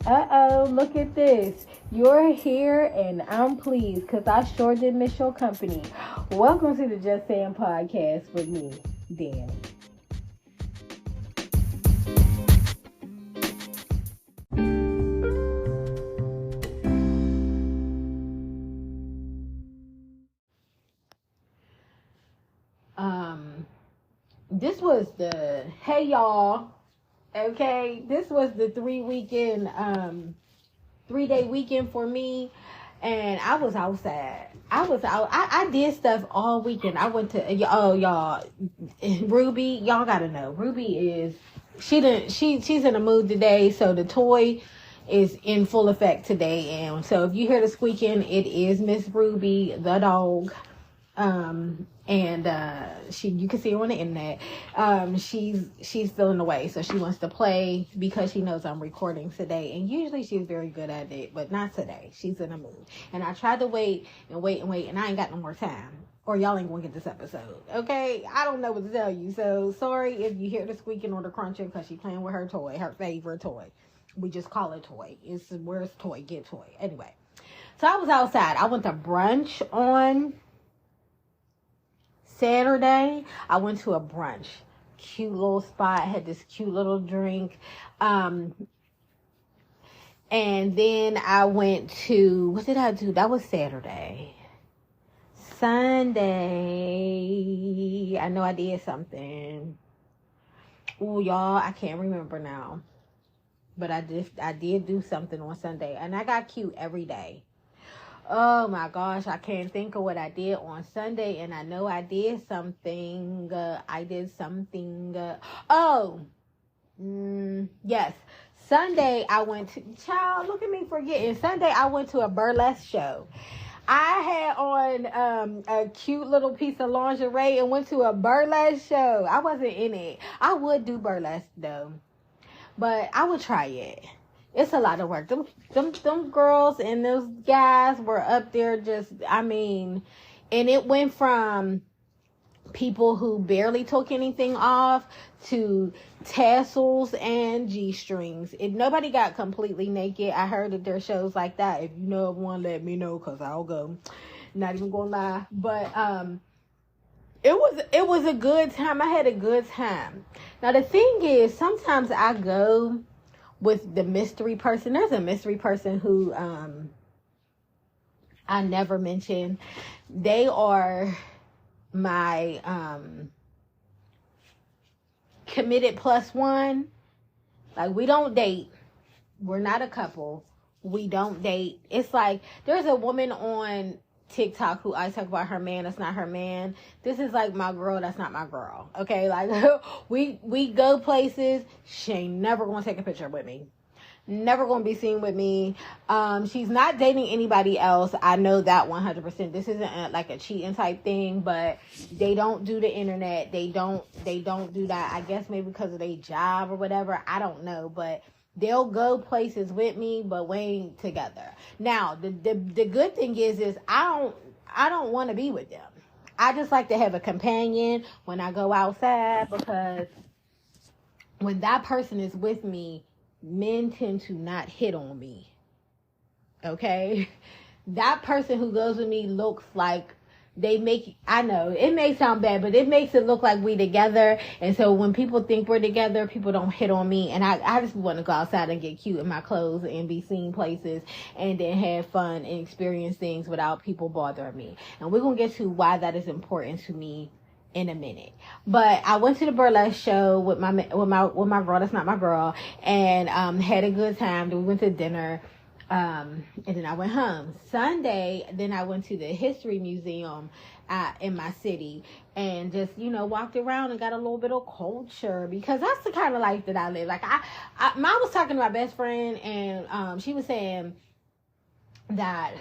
Uh-oh, look at this. You're here and I'm pleased because I sure did miss your company. Welcome to the Just Saying podcast with me, Dan. This was the, hey y'all, okay, this was the 3-day weekend for me, and I was outside. I did stuff all weekend. I went to, y'all, Ruby, y'all gotta know, Ruby is, she's in a mood today, so the toy is in full effect today, and so if you hear the squeaking, it is Miss Ruby, the dog. And you can see her on the internet. She's feeling away, so she wants to play because she knows I'm recording today. And usually she's very good at it, but not today. She's in a mood. And I tried to wait, and I ain't got no more time. Or y'all ain't gonna get this episode, okay? I don't know what to tell you. So sorry if you hear the squeaking or the crunching because she's playing with her toy, her favorite toy. We just call it toy. Where's toy? Get toy. Anyway, so I was outside. I went to brunch on Saturday. I went to a brunch, cute little spot, had this cute little drink, and then I went to, what did I do? That was Saturday. Sunday, I know I did something. Oh, y'all, I can't remember now, but I did do something on Sunday, and I got cute every day. Oh my gosh, I can't think of what I did on Sunday, and I know I did something. Yes. Sunday I went to, child, look at me forgetting. Sunday I went to a burlesque show. I had on a cute little piece of lingerie and went to a burlesque show. I wasn't in it. I would do burlesque though, but I would try it. It's a lot of work. Them girls and those guys were up there just, and it went from people who barely took anything off to tassels and G-strings. Nobody got completely naked. I heard that there are shows like that. If you know of one, let me know because I'll go. Not even gonna lie. But it was a good time. I had a good time. Now the thing is, sometimes I go with the mystery person. There's a mystery person who I never mention. They are my committed plus one. Like, we don't date. We're not a couple. We don't date. It's like there's a woman on TikTok who I talk about her man that's not her man. This is like my girl that's not my girl. Okay, like we go places. She ain't never gonna take a picture with me. Never gonna be seen with me. She's not dating anybody else. I know that 100%. This isn't like a cheating type thing, but they don't do the internet. They don't do that. I guess maybe because of their job or whatever. I don't know, but they'll go places with me, but we ain't together. Now, the good thing is I don't want to be with them. I just like to have a companion when I go outside, because when that person is with me, men tend to not hit on me. Okay? That person who goes with me looks like I know it may sound bad, but it makes it look like we together. And so when people think we're together, people don't hit on me. And I just want to go outside and get cute in my clothes and be seen places and then have fun and experience things without people bothering me. And we're going to get to why that is important to me in a minute. But I went to the burlesque show with my girl that's not my girl, and had a good time. Then we went to dinner. And then I went home. Sunday, then I went to the history museum in my city and just, walked around and got a little bit of culture, because that's the kind of life that I live. Like I was talking to my best friend, and she was saying that,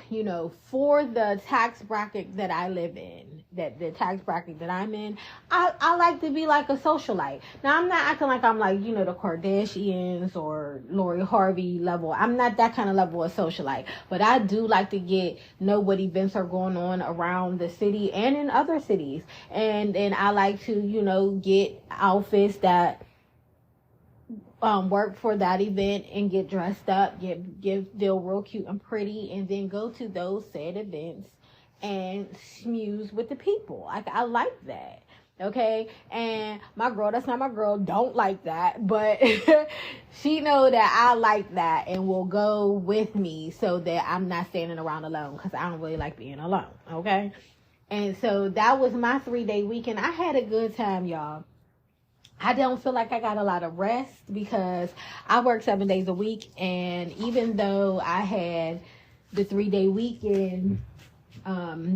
for the tax bracket that I live in, that the tax bracket that I'm in, I like to be like a socialite. Now, I'm not acting like I'm like, the Kardashians or Lori Harvey level. I'm not that kind of level of socialite. But I do like to know what events are going on around the city and in other cities. And I like to, get outfits that work for that event and get dressed up, feel real cute and pretty, and then go to those said events and smooze with the people. Like, I like that. Okay, and my girl, that's not my girl, don't like that, but she know that I like that and will go with me so that I'm not standing around alone, because I don't really like being alone. Okay, and so that was my 3-day weekend. I had a good time, y'all. I don't feel like I got a lot of rest because I work 7 days a week, and even though I had the 3-day weekend,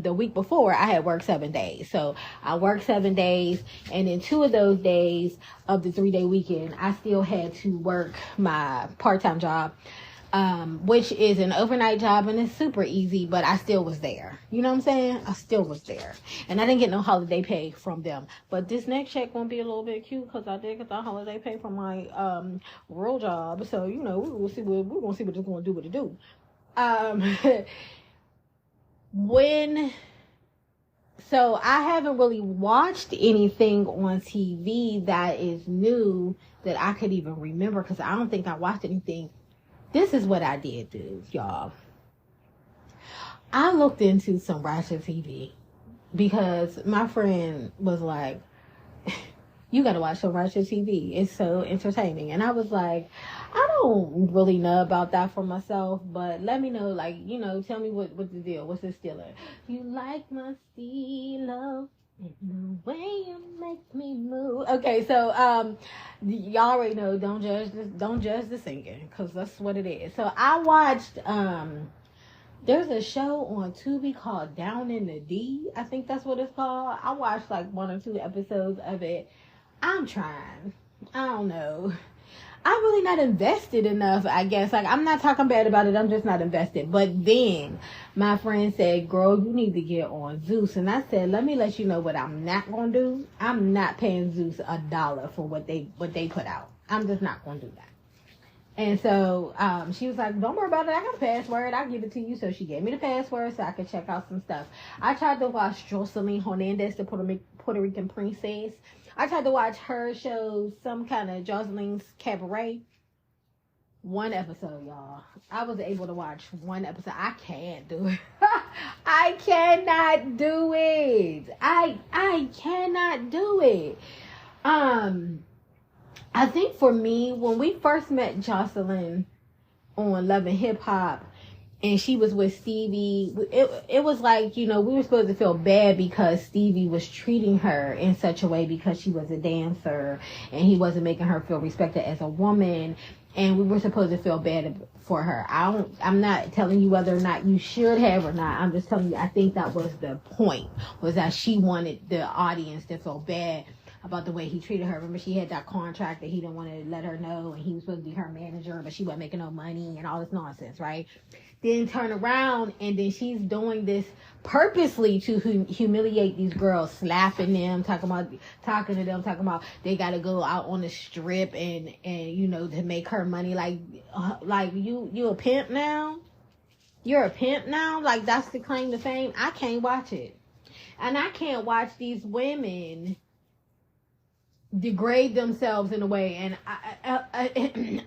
the week before, I had worked 7 days. So I worked 7 days, and then 2 of those days of the 3-day weekend, I still had to work my part-time job, which is an overnight job, and it's super easy, but I still was there. You know what I'm saying? I still was there. And I didn't get no holiday pay from them. But this next check won't be a little bit cute, because I did get the holiday pay from my real job. So, you know, we're going to see what it's going to do what it do. So I haven't really watched anything on TV that is new that I could even remember, because I don't think I watched anything. This is what I did do, y'all. I looked into some ratchet TV because my friend was like, you gotta watch some ratchet TV. It's so entertaining. And I was like, I don't really know about that for myself, but let me know, like, you know, tell me what the deal. What's the stealer? You like my stilo, the way you make me move. Okay, so y'all already know, don't judge the singing, because that's what it is. So I watched there's a show on Tubi called Down in the D. I think that's what it's called. I watched like 1 or 2 episodes of it. I'm trying. I don't know. I'm really not invested enough, I guess. Like, I'm not talking bad about it. I'm just not invested. But then my friend said, girl, you need to get on Zeus. And I said, let me let you know what I'm not going to do. I'm not paying Zeus $1 for what they put out. I'm just not going to do that. And so she was like, don't worry about it. I got a password. I'll give it to you. So she gave me the password so I could check out some stuff. I tried to watch JusSayin Hernandez, the Puerto Rican princess. I tried to watch her show, some kind of Jocelyn's Cabaret. 1 episode, y'all. I was able to watch 1 episode. I can't do it. I cannot do it. I cannot do it. I think for me, when we first met Jocelyn on Love and Hip Hop, and she was with Stevie, it was like, you know, we were supposed to feel bad because Stevie was treating her in such a way because she was a dancer and he wasn't making her feel respected as a woman, and we were supposed to feel bad for her. I'm not telling you whether or not you should have or not. I'm just telling you, I think that was the point, was that she wanted the audience to feel bad about the way he treated her. Remember, she had that contract that he didn't want to let her know, and he was supposed to be her manager, but she wasn't making no money and all this nonsense, right? Then turn around, and then she's doing this purposely to humiliate these girls, slapping them, talking to them, talking about they got to go out on the strip and you know, to make her money. Like you a pimp now? You're a pimp now? Like, that's the claim to fame? I can't watch it. And I can't watch these women degrade themselves in a way, and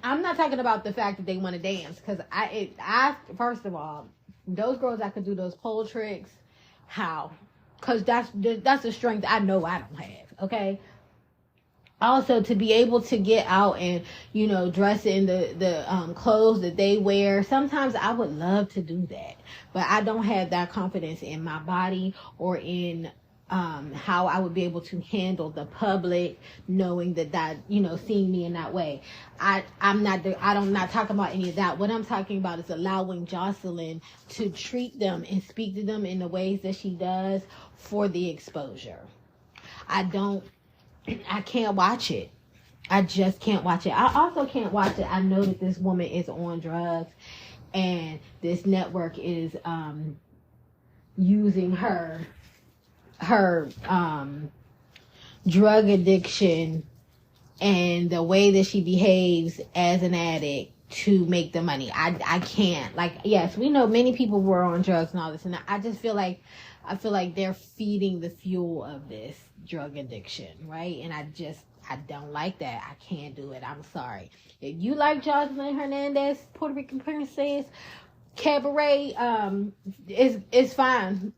I'm not talking about the fact that they want to dance, because I first of all, those girls that could do those pole tricks, how? Because that's a strength I know I don't have. Okay. Also, to be able to get out and, you know, dress in the clothes that they wear, sometimes I would love to do that, but I don't have that confidence in my body or in how I would be able to handle the public knowing that, you know, seeing me in that way. I'm not talking about any of that. What I'm talking about is allowing Jocelyn to treat them and speak to them in the ways that she does for the exposure. I can't watch it. I just can't watch it. I also can't watch it. I know that this woman is on drugs, and this network is using her drug addiction and the way that she behaves as an addict to make the money. I can't. Like, yes, we know many people were on drugs and all this, and I just feel like they're feeding the fuel of this drug addiction, right? And I don't like that. I can't do it. I'm sorry. If you like Jocelyn Hernandez, Puerto Rican Princess, Cabaret, it's fine.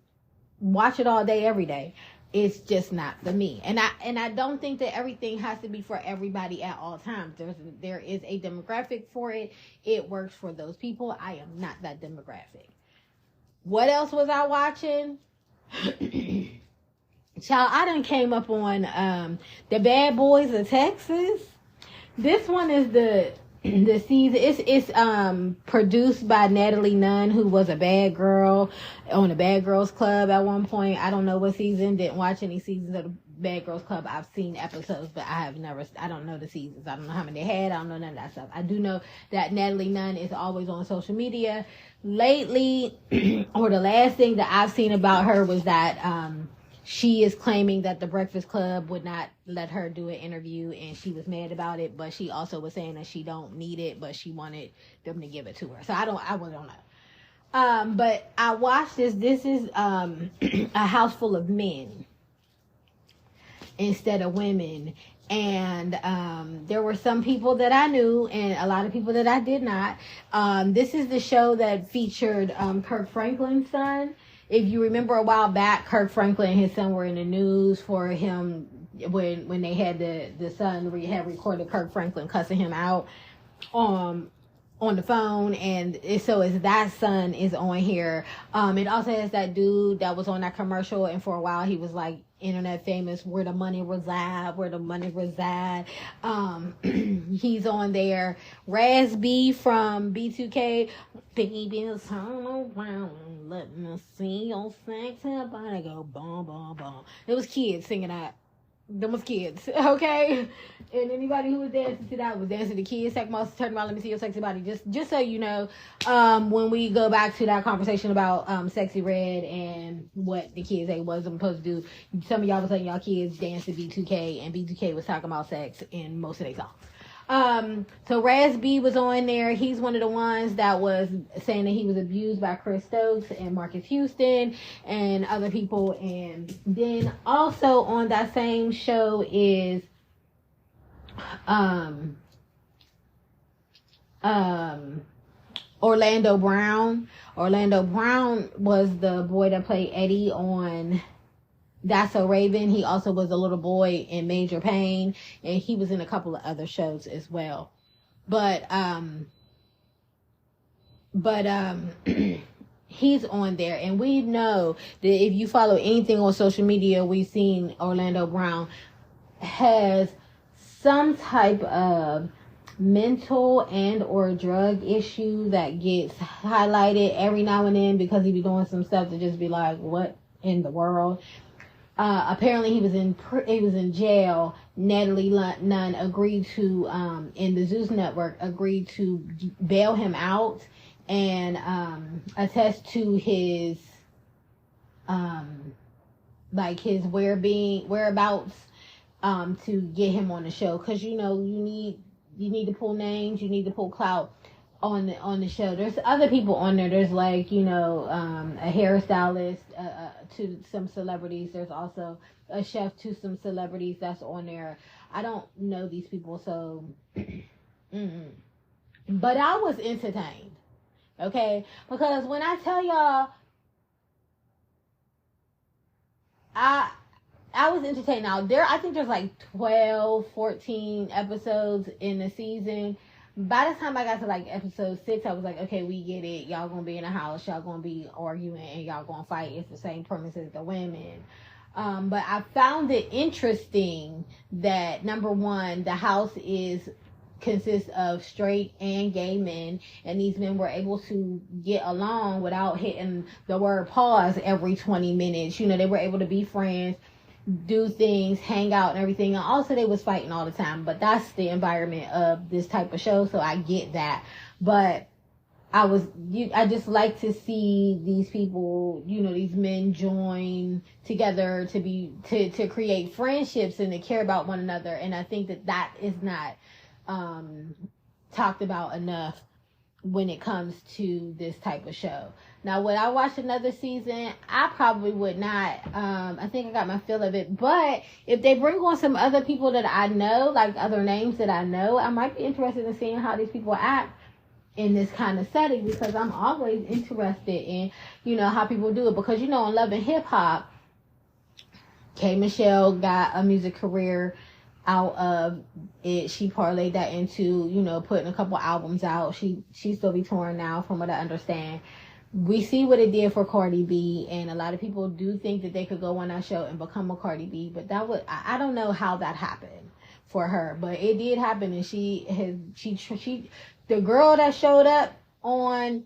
Watch it all day, every day. It's just not for me. And I don't think that everything has to be for everybody at all times. There is a demographic for it. It works for those people. I am not that demographic. What else was I watching? Child, I done came up on the Bad Boys of Texas. This one is the season. It's produced by Natalie Nunn, who was a bad girl on the Bad Girls Club at one point. I don't know what season. Didn't watch any seasons of the Bad Girls Club. I've seen episodes, but I don't know the seasons. I don't know how many they had. I don't know none of that stuff. I do know that Natalie Nunn is always on social media. Lately, or the last thing that I've seen about her was that she is claiming that the Breakfast Club would not let her do an interview, and she was mad about it. But she also was saying that she don't need it, but she wanted them to give it to her. So I really don't know. But I watched this. This is a house full of men instead of women, and there were some people that I knew and a lot of people that I did not. This is the show that featured Kirk Franklin's son. If you remember a while back, Kirk Franklin and his son were in the news for him when they had the son had recorded Kirk Franklin cussing him out on the phone, and so is that son is on here. It also has that dude that was on that commercial, and for a while he was like internet famous, where the money reside. He's on there. Raz B from B2K, baby, turn around, let me see your sexy body go boom, boom, boom. It was kids singing that. Them was kids, okay? And anybody who was dancing to that was dancing to kids. Talking about, turn around, let me see your sexy body. Just so you know, when we go back to that conversation about Sexy Red and what the kids wasn't supposed to do, some of y'all was letting y'all kids dance to B2K, and B2K was talking about sex in most of their songs. So Raz B was on there. He's one of the ones that was saying that he was abused by Chris Stokes and Marcus Houston and other people. And then also on that same show is Orlando Brown. Orlando Brown was the boy that played Eddie on That's So Raven. He also was a little boy in Major Pain, and he was in a couple of other shows as well. But he's on there, and we know that if you follow anything on social media, we've seen Orlando Brown has some type of mental and or drug issue that gets highlighted every now and then, because he be doing some stuff to just be like, what in the world? Apparently he was in jail. Natalie Nunn agreed to, in the Zeus Network, agreed to bail him out and attest to his his whereabouts to get him on the show, because you need to pull names, you need to pull clout on the show. There's other people on there. There's a hairstylist to some celebrities. There's also a chef to some celebrities that's on there. I don't know these people, so but I was entertained, okay? Because when I tell y'all, I was entertained. Now I think there's like 12, 14 episodes in the season. By the time I got to like episode 6, I was like, okay, we get it. Y'all gonna be in a house, y'all gonna be arguing, and y'all gonna fight. It's the same premise as the women. But I found it interesting that, number one, the house consists of straight and gay men, and these men were able to get along without hitting the word pause every 20 minutes. They were able to be friends, do things, hang out and everything. And also they was fighting all the time, but that's the environment of this type of show, so I get that. But I just like to see these people, these men join together to create friendships and to care about one another. And I think that is not talked about enough when it comes to this type of show. Now, would I watch another season? I probably would not. I think I got my fill of it. But if they bring on some other people that I know, like other names that I know, I might be interested in seeing how these people act in this kind of setting, because I'm always interested in, how people do it. Because, in Love and Hip Hop, K. Michelle got a music career out of it. She parlayed that into, putting a couple albums out. She still be touring now, from what I understand. We see what it did for Cardi B, and a lot of people do think that they could go on that show and become a Cardi B, but I don't know how that happened for her, but it did happen. And the girl that showed up on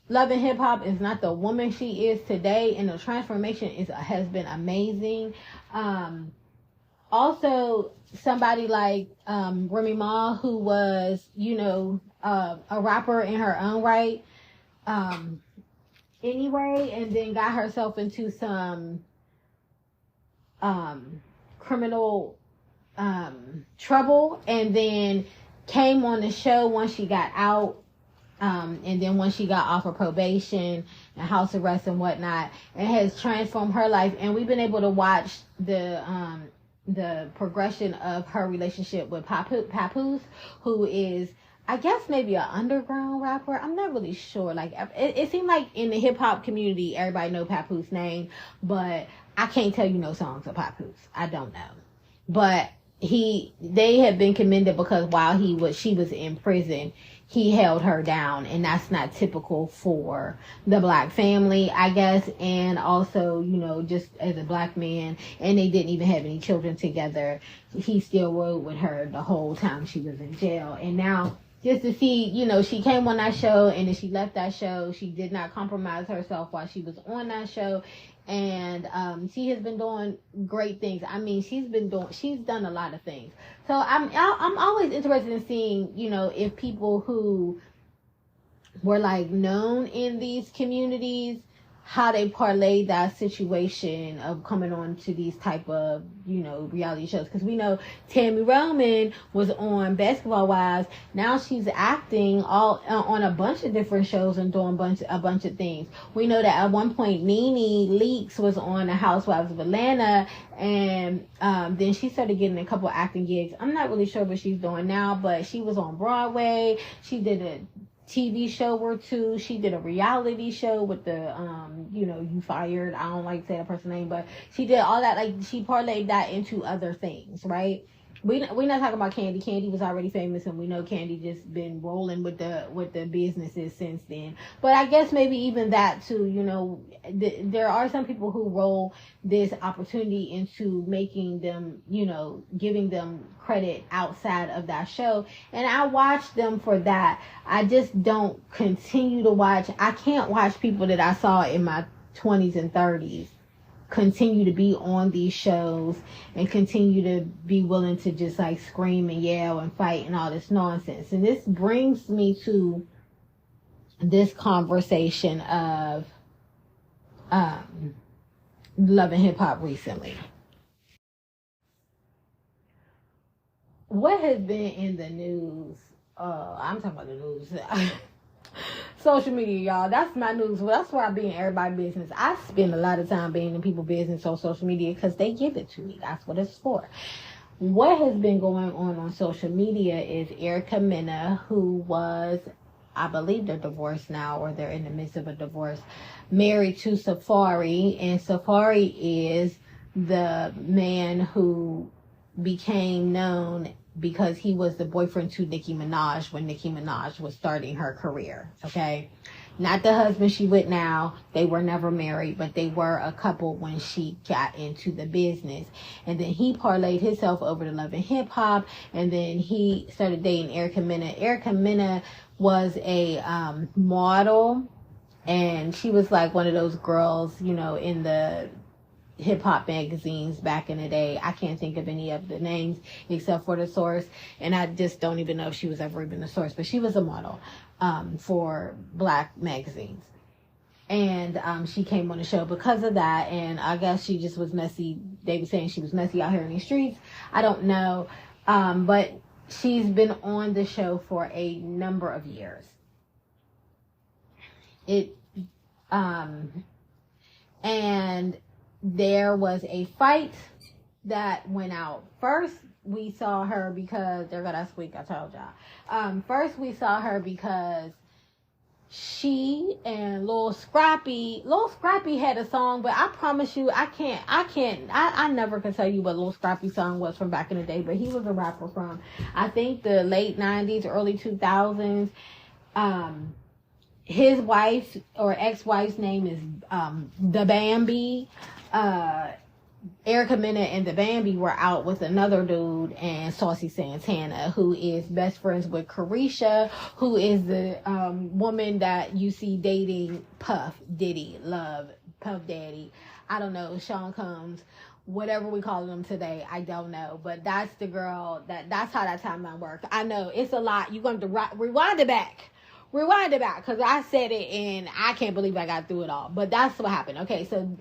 Love and Hip Hop is not the woman she is today, and the transformation has been amazing. Also, somebody like Remy Ma, who was, a rapper in her own right, anyway, and then got herself into some criminal trouble, and then came on the show once she got out, and then once she got off of probation and house arrest and whatnot, and has transformed her life. And we've been able to watch the progression of her relationship with Papoose, who is, I guess, maybe an underground rapper. I'm not really sure. Like, it seemed like in the hip hop community, everybody know Papoose name, but I can't tell you no songs of Papoose. I don't know. But they have been commended because while she was in prison, he held her down, and that's not typical for the black family, I guess. And also, just as a black man, and they didn't even have any children together, he still rode with her the whole time she was in jail. And now, just to see, she came on that show, and then she left that show. She did not compromise herself while she was on that show. And she has been doing great things. I mean, she's done a lot of things. So I'm always interested in seeing, if people who were like known in these communities, how they parlay that situation of coming on to these type of, reality shows. Because we know Tammy Roman was on Basketball Wives. Now she's acting all on a bunch of different shows and doing a bunch of things. We know that at one point Nene Leakes was on The Housewives of Atlanta, and then she started getting a couple acting gigs. I'm not really sure what she's doing now, but she was on Broadway. She did a TV show or two. She did a reality show with the You Fired. I don't like to say the person's name, but she did all that. Like, she parlayed that into other things, right? We're not talking about Candy. Candy was already famous, and we know Candy just been rolling with the businesses since then. But I guess maybe even that too. There are some people who roll this opportunity into making them, giving them credit outside of that show, and I watch them for that. I just don't continue to watch. I can't watch people that I saw in my 20s and 30s continue to be on these shows and continue to be willing to just like scream and yell and fight and all this nonsense. And this brings me to this conversation of Love and Hip Hop recently. What has been in the news? I'm talking about the news. Social media, y'all. That's my news. Well, that's why I be in everybody's business. I spend a lot of time being in people's business on social media because they give it to me. That's what it's for. What has been going on social media is Erica Mena, who was, I believe they're divorced now, or they're in the midst of a divorce, married to Safari. And Safari is the man who became known because he was the boyfriend to Nicki Minaj when Nicki Minaj was starting her career, okay? Not the husband she with now. They were never married, but they were a couple when she got into the business. And then he parlayed himself over to Love and Hip Hop, and then he started dating Erica Mena. Erica Mena was a model, and she was like one of those girls, in the hip hop magazines back in the day. I can't think of any of the names except for The Source, and I just don't even know if she was ever even The Source, but she was a model for black magazines. And she came on the show because of that, and I guess she just was messy. They were saying she was messy out here in these streets. I don't know, but she's been on the show for a number of years. And there was a fight that went out. First, we saw her because, there go that squeak I told y'all. First, we saw her because she and Lil Scrappy had a song, but I promise you, I never can tell you what Lil Scrappy's song was from back in the day, but he was a rapper from, I think, the late 90s, early 2000s. His wife or ex-wife's name is the Bambi. Erica Mena and the Bambi were out with another dude and Saucy Santana, who is best friends with Carisha, who is the woman that you see dating Puff Diddy, Puff Daddy. I don't know, Sean Combs, whatever we call them today, I don't know. But that's the girl, that's how that timeline works. I know, it's a lot. You're going to rewind it back, because I said it and I can't believe I got through it all. But that's what happened. Okay, so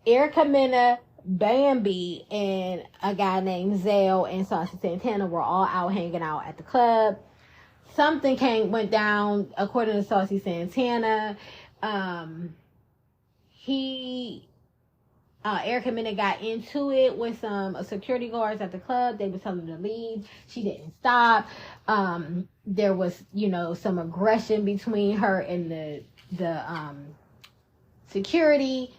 Erica Mena, Bambi, and a guy named Zale and Saucy Santana were all out hanging out at the club. Something went down, according to Saucy Santana. Erica Mena got into it with some security guards at the club. They were telling her to leave. She didn't stop. There was, some aggression between her and the security.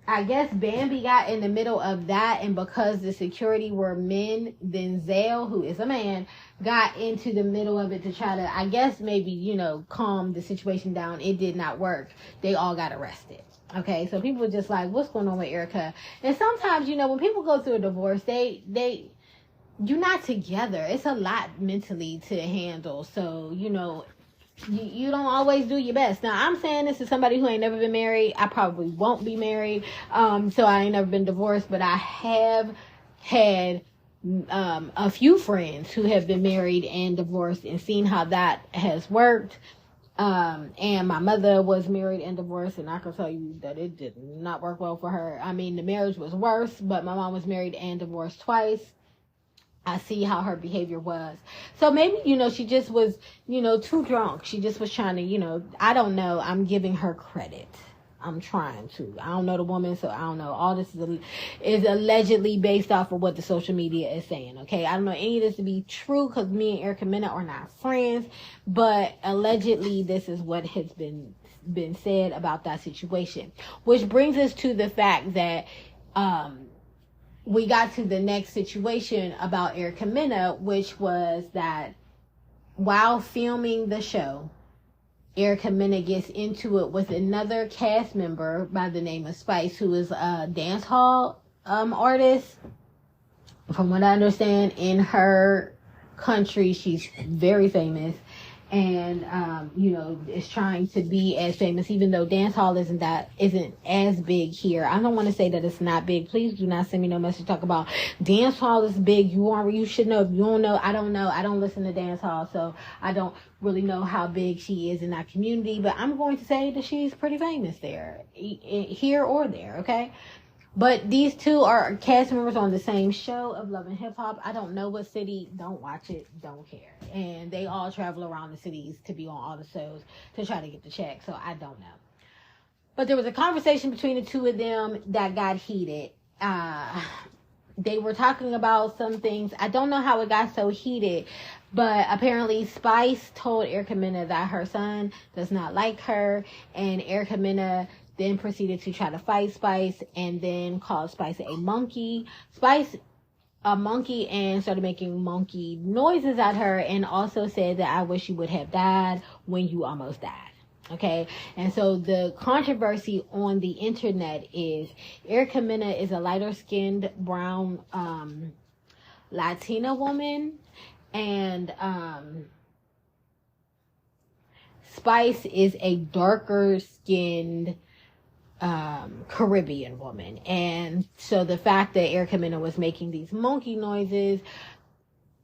I guess Bambi got in the middle of that, and because the security were men, then Zale, who is a man, got into the middle of it to try to, I guess, maybe, calm the situation down. It did not work. They all got arrested. Okay, so people were just like, what's going on with Erica? And sometimes, when people go through a divorce, you're not together. It's a lot mentally to handle. So, you don't always do your best. Now, I'm saying this is somebody who ain't never been married. I probably won't be married. So I ain't never been divorced, but I have had a few friends who have been married and divorced and seen how that has worked. And my mother was married and divorced, and I can tell you that it did not work well for her. I mean, the marriage was worse, but my mom was married and divorced twice. I see how her behavior was. So maybe, she just was, too drunk. She just was trying to, I don't know. I'm giving her credit. I'm trying to. I don't know the woman, so I don't know. All this is allegedly based off of what the social media is saying, okay? I don't know any of this to be true because me and Erica Mena are not friends, but allegedly this is what has been said about that situation. Which brings us to the fact that, we got to the next situation about Erica Mena, which was that while filming the show, Erica Mena gets into it with another cast member by the name of Spice, who is a dance hall artist. From what I understand, in her country, she's very famous. And, is trying to be as famous, even though dance hall isn't as big here. I don't want to say that it's not big. Please do not send me no message talk about dance hall is big. You should know. If you don't know, I don't know. I don't listen to dance hall, so I don't really know how big she is in that community. But I'm going to say that she's pretty famous there, here or there. Okay. But these two are cast members on the same show of Love and Hip Hop. I don't know what city. Don't watch it. Don't care. And they all travel around the cities to be on all the shows to try to get the check. So I don't know. But there was a conversation between the two of them that got heated. They were talking about some things. I don't know how it got so heated. But apparently Spice told Erica Mena that her son does not like her. And Erica Mena then proceeded to try to fight Spice and then called Spice a monkey. Spice a monkey and started making monkey noises at her and also said that I wish you would have died when you almost died. Okay, and so the controversy on the internet is Erica Mena is a lighter skinned brown Latina woman, and Spice is a darker skinned Caribbean woman. And so the fact that Erica Mena was making these monkey noises,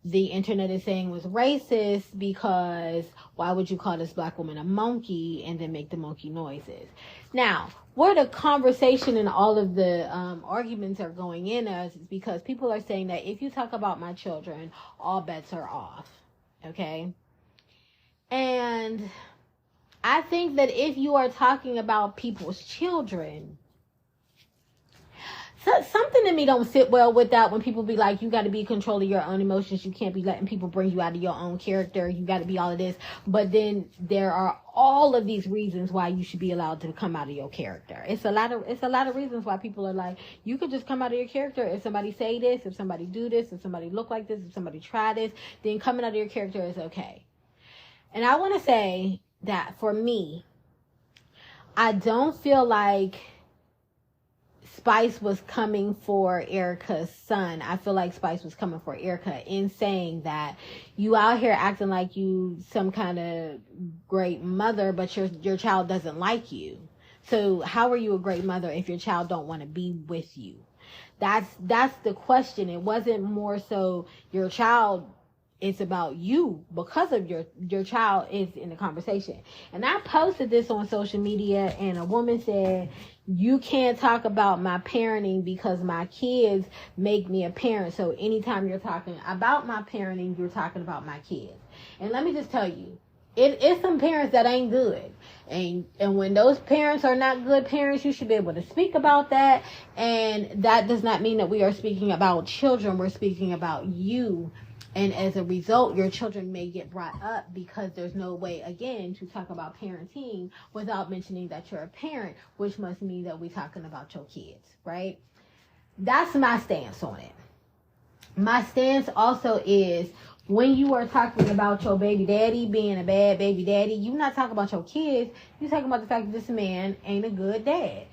the internet is saying was racist because why would you call this black woman a monkey and then make the monkey noises? Now, where the conversation and all of the arguments are going in is because people are saying that if you talk about my children, all bets are off. Okay? And I think that if you are talking about people's children, so something in me don't sit well with that when people be like, you got to be in control of your own emotions. You can't be letting people bring you out of your own character. You got to be all of this. But then there are all of these reasons why you should be allowed to come out of your character. It's a lot of reasons why people are like, you could just come out of your character. If somebody say this, if somebody do this, if somebody look like this, if somebody try this, then coming out of your character is okay. And I want to say that for me, I don't feel like Spice was coming for Erica's son. I feel like Spice was coming for Erica in saying that you out here acting like you some kind of great mother, but your child doesn't like you. So how are you a great mother if your child don't want to be with you? That's the question. It wasn't more so your child. It's about you because of your child is in the conversation. And I posted this on social media, and a woman said, you can't talk about my parenting because my kids make me a parent. So anytime you're talking about my parenting, you're talking about my kids. And let me just tell you, it's some parents that ain't good. And when those parents are not good parents, you should be able to speak about that. And that does not mean that we are speaking about children. We're speaking about you. And as a result, your children may get brought up because there's no way, again, to talk about parenting without mentioning that you're a parent, which must mean that we're talking about your kids, right? That's my stance on it. My stance also is when you are talking about your baby daddy being a bad baby daddy, you're not talking about your kids. You're talking about the fact that this man ain't a good dad.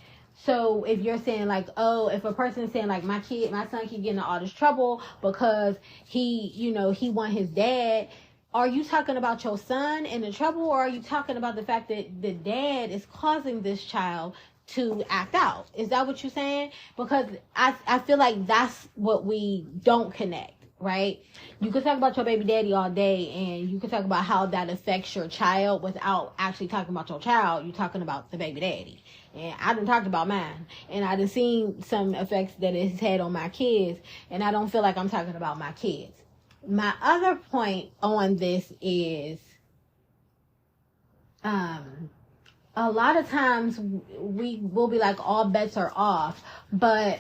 So if you're saying like, oh, if a person is saying like my son keep getting in all this trouble because he want his dad, are you talking about your son and the trouble, or are you talking about the fact that the dad is causing this child to act out? Is that what you're saying? Because I feel like that's what we don't connect. Right? You could talk about your baby daddy all day, and you could talk about how that affects your child without actually talking about your child. You're talking about the baby daddy. And I done talked about mine, and I done seen some effects that it's had on my kids, and I don't feel like I'm talking about my kids. My other point on this is, a lot of times we will be like, all bets are off, but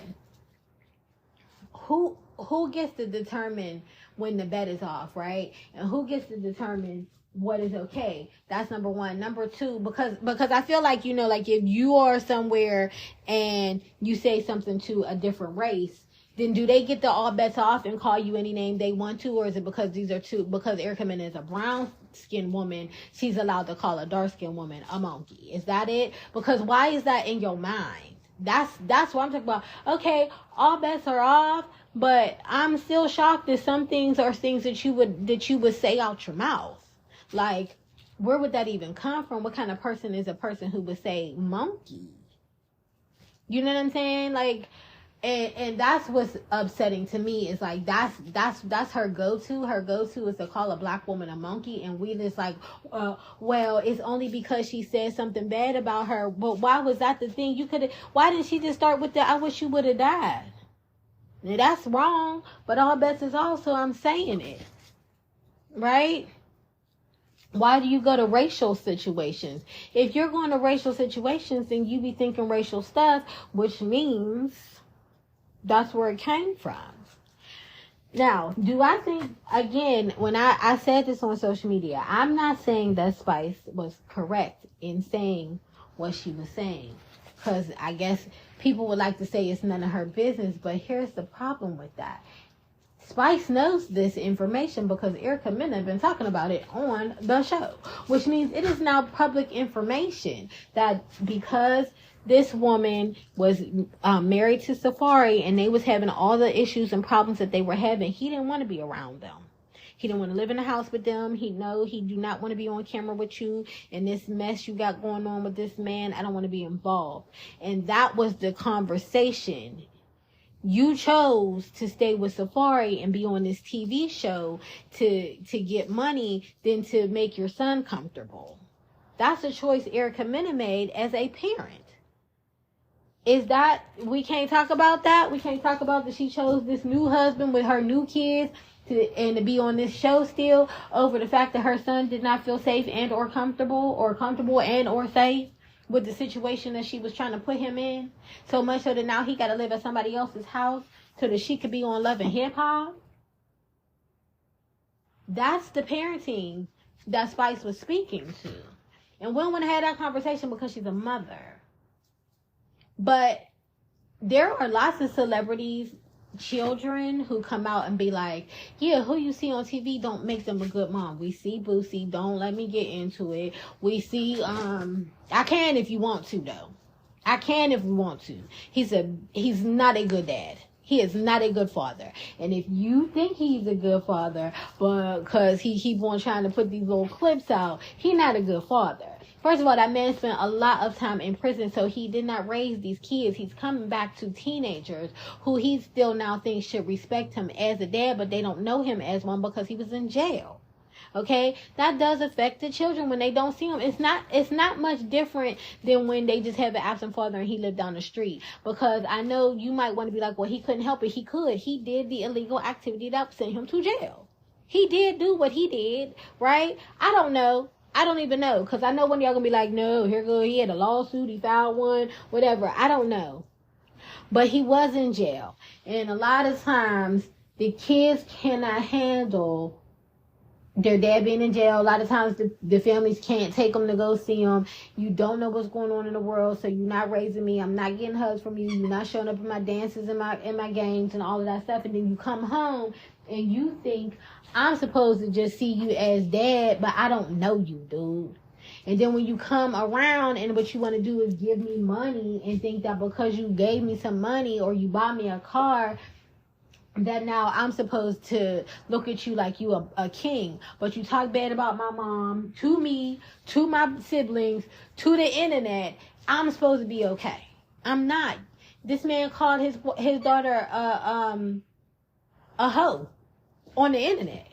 who gets to determine when the bet is off, right? And who gets to determine what is okay? That's number one. Number two, because I feel like, like if you are somewhere and you say something to a different race, then do they get the all bets off and call you any name they want to? Or is it because because Erica Mena is a brown skinned woman, she's allowed to call a dark skinned woman a monkey? Is that it? Because why is that in your mind? That's what I'm talking about. Okay, all bets are off, but I'm still shocked that some things are things that you would say out your mouth. Like, where would that even come from? What kind of person is a person who would say monkey? You know what I'm saying? Like, and that's what's upsetting to me, is like that's her go-to. Her go-to is to call a black woman a monkey, and we just like, well, it's only because she said something bad about her. But why was that the thing? Why didn't she just start with the I wish you would have died? Now, that's wrong, but all bets is off, so I'm saying it. Right? Why do you go to racial situations? If you're going to racial situations, then you be thinking racial stuff, which means that's where it came from. Now, do I think, again, when I said this on social media, I'm not saying that Spice was correct in saying what she was saying, because I guess people would like to say it's none of her business, but here's the problem with that. Spice knows this information because Erica Mena has been talking about it on the show, which means it is now public information that because this woman was married to Safari and they was having all the issues and problems that they were having, he didn't want to be around them. He didn't want to live in the house with them. He do not want to be on camera with you and this mess you got going on with this man. I don't want to be involved. And that was the conversation. You chose to stay with Safari and be on this TV show to get money than to make your son comfortable. That's a choice Erica Mena made as a parent. Is that, we can't talk about that? We can't talk about that she chose this new husband with her new kids to be on this show still over the fact that her son did not feel safe and or comfortable and or safe with the situation that she was trying to put him in, so much so that now he got to live at somebody else's house so that she could be on Love and Hip Hop. That's the parenting that Spice was speaking to. And we don't want to have that conversation because she's a mother. But there are lots of celebrities, children, who come out and be like, yeah, who you see on TV don't make them a good mom. We see Boosie, don't let me get into it. We see, I can if you want to, though. I can if we want to. He's not a good dad. He is not a good father. And if you think he's a good father, but because he keep on trying to put these little clips out, he's not a good father. First of all, that man spent a lot of time in prison, so he did not raise these kids. He's coming back to teenagers who he still now thinks should respect him as a dad, but they don't know him as one because he was in jail. Okay, that does affect the children when they don't see him. It's not much different than when they just have an absent father and he lived down the street. Because I know you might want to be like, well, he couldn't help it. He could. He did the illegal activity that sent him to jail. He did do what he did, right? I don't know. I don't even know. Because I know when y'all going to be like, no, here go, he had a lawsuit, he filed one, whatever. I don't know. But he was in jail. And a lot of times, the kids cannot handle their dad being in jail. A lot of times the families can't take them to go see them. You don't know what's going on in the world, so you're not raising me. I'm not getting hugs from you. You're not showing up in my dances and my games and all of that stuff. And then you come home and you think I'm supposed to just see you as dad, but I don't know you, dude. And then when you come around and what you want to do is give me money and think that because you gave me some money or you bought me a car, that now I'm supposed to look at you like you a king. But you talk bad about my mom, to me, to my siblings, to the internet. I'm supposed to be okay. I'm not. This man called his daughter a hoe on the internet.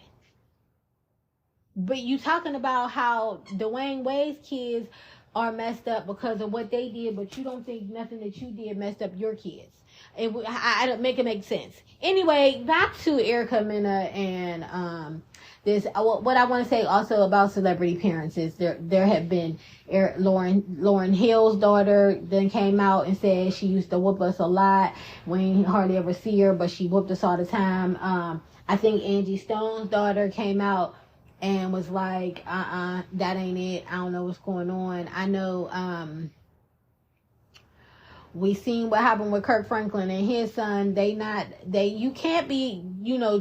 But you talking about how Dwayne Wade's kids are messed up because of what they did, but you don't think nothing that you did messed up your kids. I don't make it make sense. Anyway, back to Erica Mena and this. What I want to say also about celebrity parents is there have been Lauryn Hill's daughter then came out and said she used to whoop us a lot. We ain't hardly ever see her, but she whooped us all the time. I think Angie Stone's daughter came out and was like, that ain't it. I don't know what's going on. I know we seen what happened with Kirk Franklin and his son. You can't be,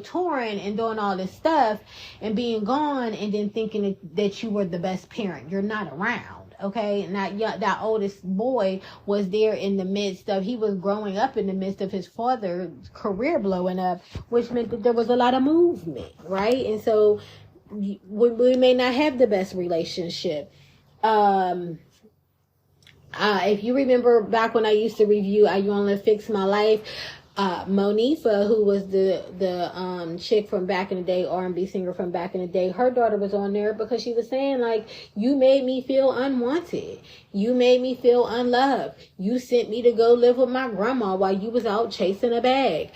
touring and doing all this stuff and being gone and then thinking that you were the best parent. You're not around, okay? And that oldest boy was there in the midst of, he was growing up in the midst of his father's career blowing up, which meant that there was a lot of movement, right? And so we may not have the best relationship. If you remember back when I used to review I You Only Fix My Life, Monifa, who was the chick from back in the day, R&B singer from back in the day, her daughter was on there because she was saying, like, you made me feel unwanted. You made me feel unloved. You sent me to go live with my grandma while you was out chasing a bag.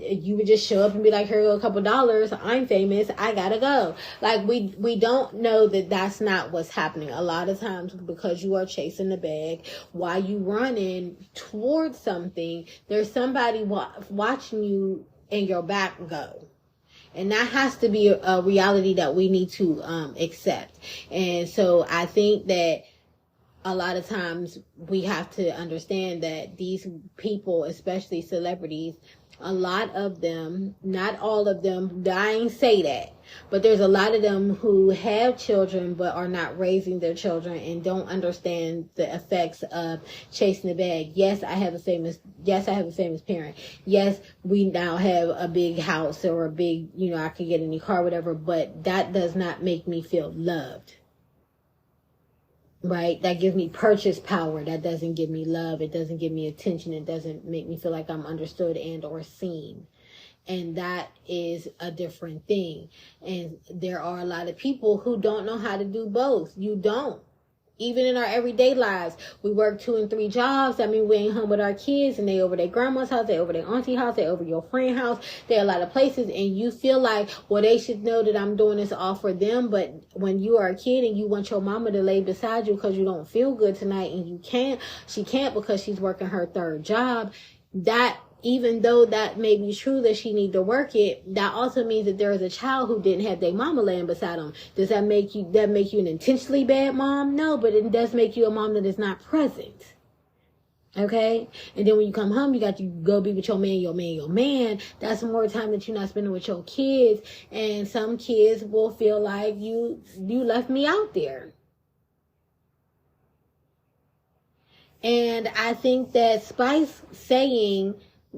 You would just show up and be like, here go a couple dollars. I'm famous. I gotta go. Like, we don't know that that's not what's happening. A lot of times because you are chasing the bag while you running towards something, there's somebody watching you and your back go. And that has to be a reality that we need to accept. And so I think that a lot of times we have to understand that these people, especially celebrities, a lot of them, not all of them, I ain't say that, but there's a lot of them who have children but are not raising their children and don't understand the effects of chasing the bag. Yes, I have a famous parent. Yes, we now have a big house or a big, I could get a new car, whatever, but that does not make me feel loved. Right? That gives me purchase power. That doesn't give me love. It doesn't give me attention. It doesn't make me feel like I'm understood and or seen. And that is a different thing. And there are a lot of people who don't know how to do both. You don't. Even in our everyday lives, we work 2 and 3 jobs. That means we ain't home with our kids, and they over their grandma's house, they over their auntie house, they over your friend house. They're a lot of places, and you feel like, well, they should know that I'm doing this all for them. But when you are a kid and you want your mama to lay beside you because you don't feel good tonight, and she can't because she's working her 3rd job. That, even though that may be true that she need to work it, that also means that there is a child who didn't have their mama laying beside them. Does that make you an intentionally bad mom? No, but it does make you a mom that is not present. Okay? And then when you come home, you got to go be with your man. That's more time that you're not spending with your kids. And some kids will feel like you left me out there. And I think that Spice saying,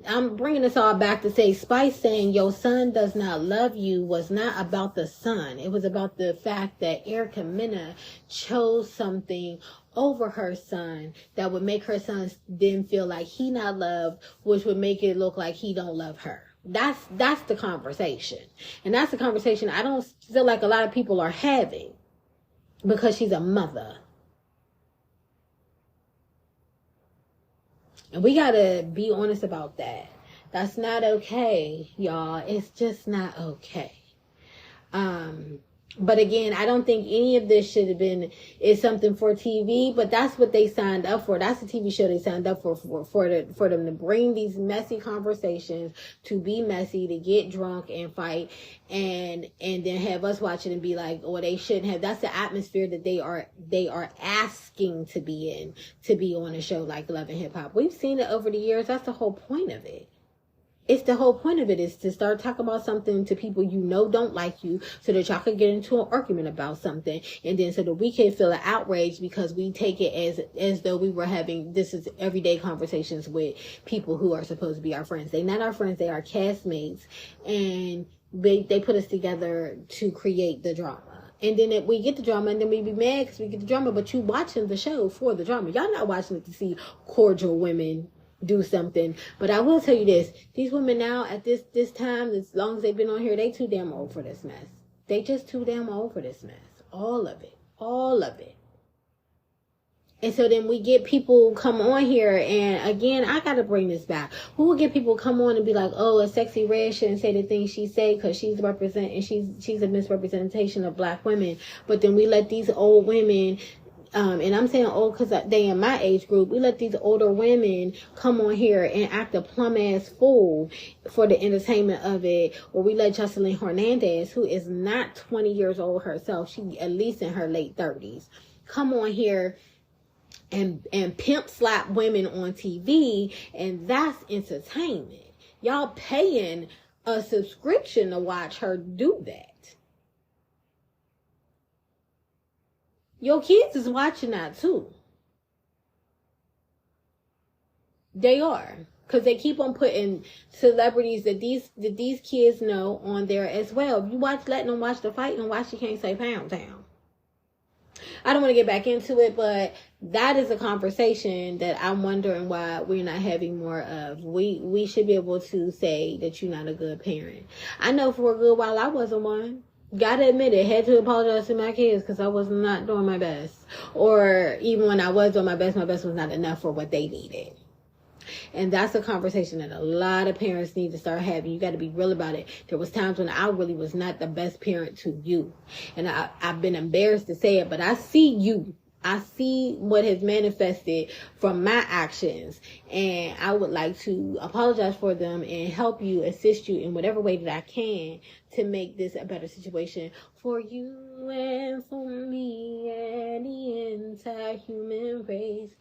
I'm bringing this all back to say, Spice saying your son does not love you was not about the son. It was about the fact that Erica Mena chose something over her son that would make her son then feel like he not loved, which would make it look like he don't love her. That's the conversation. And that's the conversation I don't feel like a lot of people are having because she's a mother. And we gotta be honest about that. That's not okay, y'all. It's just not okay. But again, I don't think any of this should have been, is something for TV, but that's what they signed up for. That's the TV show they signed up for them to bring these messy conversations, to be messy, to get drunk and fight, and then have us watch it and be like, oh, they shouldn't have. That's the atmosphere that they are asking to be in, to be on a show like Love and Hip Hop. We've seen it over the years. That's the whole point of it. It's the whole point of it, is to start talking about something to people you know don't like you, so that y'all could get into an argument about something, and then so that we can feel an outrage because we take it as though we were having this is everyday conversations with people who are supposed to be our friends. They're not our friends, they are castmates, and they put us together to create the drama. And then we get the drama, and then we be mad because we get the drama, but you watching the show for the drama. Y'all not watching it to see cordial women do something. But I will tell you this, these women now at this time, as long as they've been on here, they too damn old for this mess. They just too damn old for this mess. All of it. And so then we get people come on here, and again, I gotta bring this back. We will get people come on and be like, oh, a sexy red shouldn't say the things she say because she's a misrepresentation of black women. But then we let these old women, and I'm saying old because they in my age group, we let these older women come on here and act a plum ass fool for the entertainment of it. Or we let JusSayin Hernandez, who is not 20 years old herself, she at least in her late 30s, come on here and pimp slap women on TV, and that's entertainment. Y'all paying a subscription to watch her do that. Your kids is watching that too. They are. Because they keep on putting celebrities that these kids know on there as well. If you letting them watch the fight, and watch You Can't Say Pound Town. I don't want to get back into it, but that is a conversation that I'm wondering why we're not having more of. We should be able to say that you're not a good parent. I know for a good while I wasn't one. Gotta admit it, had to apologize to my kids because I was not doing my best. Or even when I was doing my best was not enough for what they needed. And that's a conversation that a lot of parents need to start having. You got to be real about it. There was times when I really was not the best parent to you. And I've been embarrassed to say it, but I see you. I see what has manifested from my actions, and I would like to apologize for them and help you, assist you in whatever way that I can to make this a better situation for you and for me and the entire human race.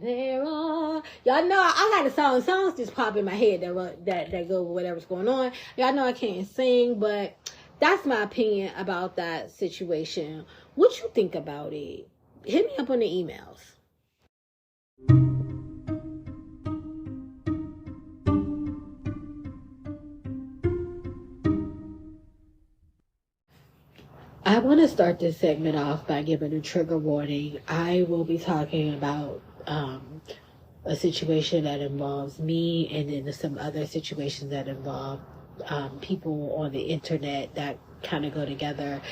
There are, y'all know I got a songs just pop in my head that go with whatever's going on. Y'all know I can't sing, but that's my opinion about that situation. What you think about it? Hit me up on the emails. I want to start this segment off by giving a trigger warning. I will be talking about a situation that involves me, and then some other situations that involve people on the internet that kind of go together.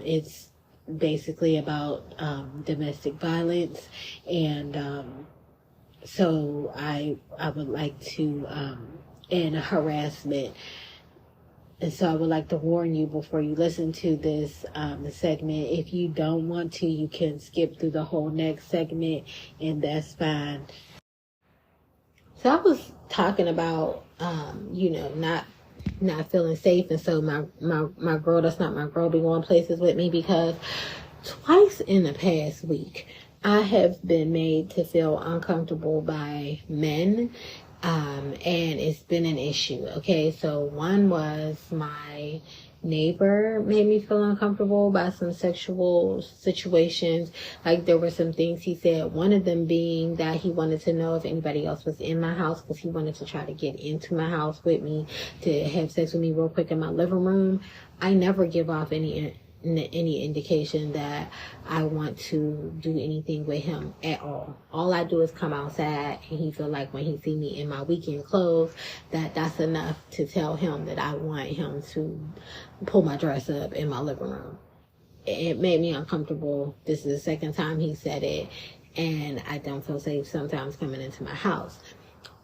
It's basically about domestic violence, and so I would like to and harassment. And so I would like to warn you before you listen to this segment. If you don't want to, you can skip through the whole next segment, and that's fine. So I was talking about, not feeling safe, and so my girl, that's not my girl, be going places with me, because twice in the past week I have been made to feel uncomfortable by men. And it's been an issue. Okay, so one was my neighbor made me feel uncomfortable by some sexual situations. Like, there were some things he said, one of them being that he wanted to know if anybody else was in my house, because he wanted to try to get into my house with me to have sex with me real quick in my living room. I never give off any indication that I want to do anything with him at all. All I do is come outside, and he feel like when he see me in my weekend clothes, that's enough to tell him that I want him to pull my dress up in my living room. It made me uncomfortable. This is the second time he said it, and I don't feel safe sometimes coming into my house.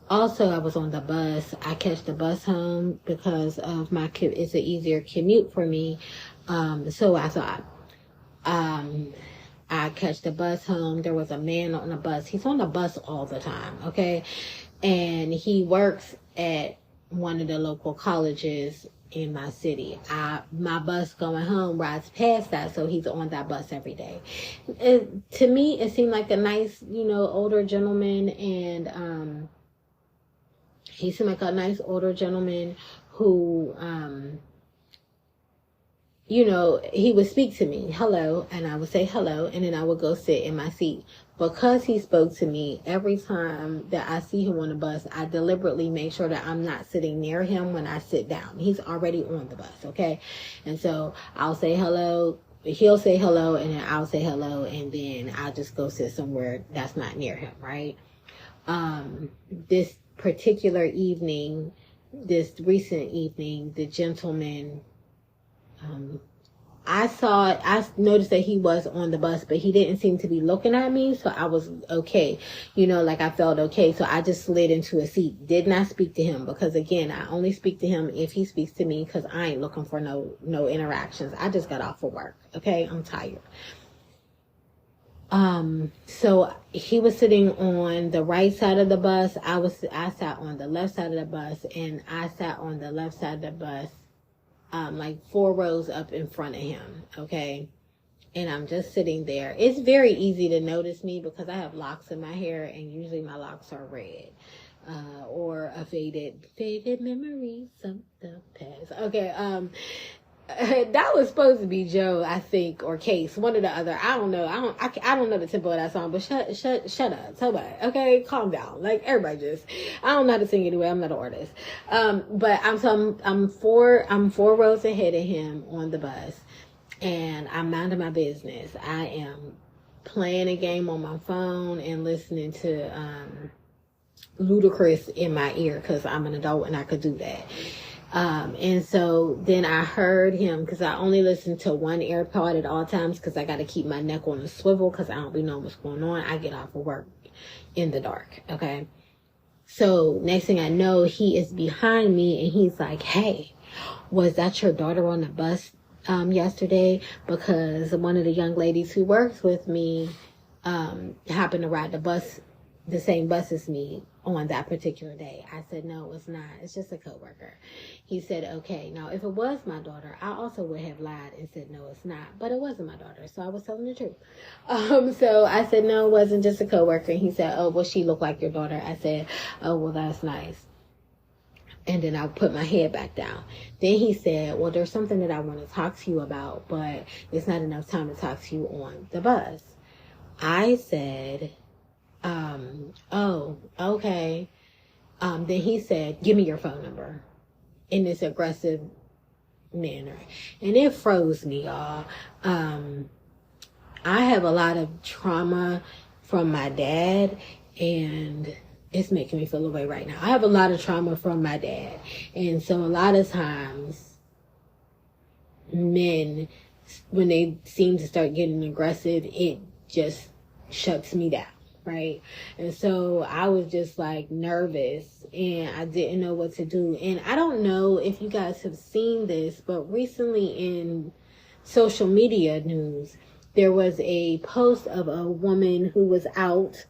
Also, I was on the bus. I catch the bus home because of it's an easier commute for me. So I thought, I catch the bus home. There was a man on the bus. He's on the bus all the time, okay? And he works at one of the local colleges in my city. My bus going home rides past that, so he's on that bus every day. To me, it seemed like a nice, older gentleman, and he seemed like a nice older gentleman who, he would speak to me, hello, and I would say hello, and then I would go sit in my seat. Because he spoke to me, every time that I see him on the bus, I deliberately make sure that I'm not sitting near him when I sit down. He's already on the bus, okay? And so I'll say hello, he'll say hello, and then I'll say hello, and then I'll just go sit somewhere that's not near him, right? This particular evening, this recent evening, the gentleman, I noticed that he was on the bus, but he didn't seem to be looking at me, so I was okay. I felt okay, so I just slid into a seat. Did not speak to him, because again, I only speak to him if he speaks to me, because I ain't looking for no interactions. I just got off of work, okay? I'm tired. So he was sitting on the right side of the bus. I sat on the left side of the bus, and I sat on the left side of the bus, like 4 rows up in front of him, okay? And I'm just sitting there. It's very easy to notice me because I have locks in my hair, and usually my locks are red, or a faded memory of the past. Okay, that was supposed to be Joe, I think, or Case, one or the other. I don't know. I don't know the tempo of that song, but shut up. So what? Okay, calm down. Like, everybody I don't know how to sing anyway. I'm not an artist. But I'm 4 rows ahead of him on the bus, and I'm minding my business. I am playing a game on my phone and listening to Ludacris in my ear, because I'm an adult and I could do that. And so then I heard him, because I only listen to one AirPod at all times, because I got to keep my neck on a swivel, because I don't be knowing what's going on. I get off of work in the dark, okay? So next thing I know, he is behind me, and he's like, hey, was that your daughter on the bus yesterday? Because one of the young ladies who works with me happened to ride the same bus as me on that particular day. I said, no, it's not. It's just a coworker. He said, okay. Now, if it was my daughter, I also would have lied and said, no, it's not. But it wasn't my daughter, so I was telling the truth. So I said, no, it wasn't, just a coworker. And he said, oh, well, she looked like your daughter. I said, oh, well, that's nice. And then I put my head back down. Then he said, well, there's something that I want to talk to you about, but it's not enough time to talk to you on the bus. I said, oh, okay. Then he said, give me your phone number, in this aggressive manner. And it froze me, y'all. I have a lot of trauma from my dad, and it's making me feel away right now. I have a lot of trauma from my dad. And so a lot of times men seem to start getting aggressive, it just shuts me down, right? And so I was just like nervous, and I didn't know what to do. And I don't know if you guys have seen this, but recently in social media news, there was a post of a woman who was out.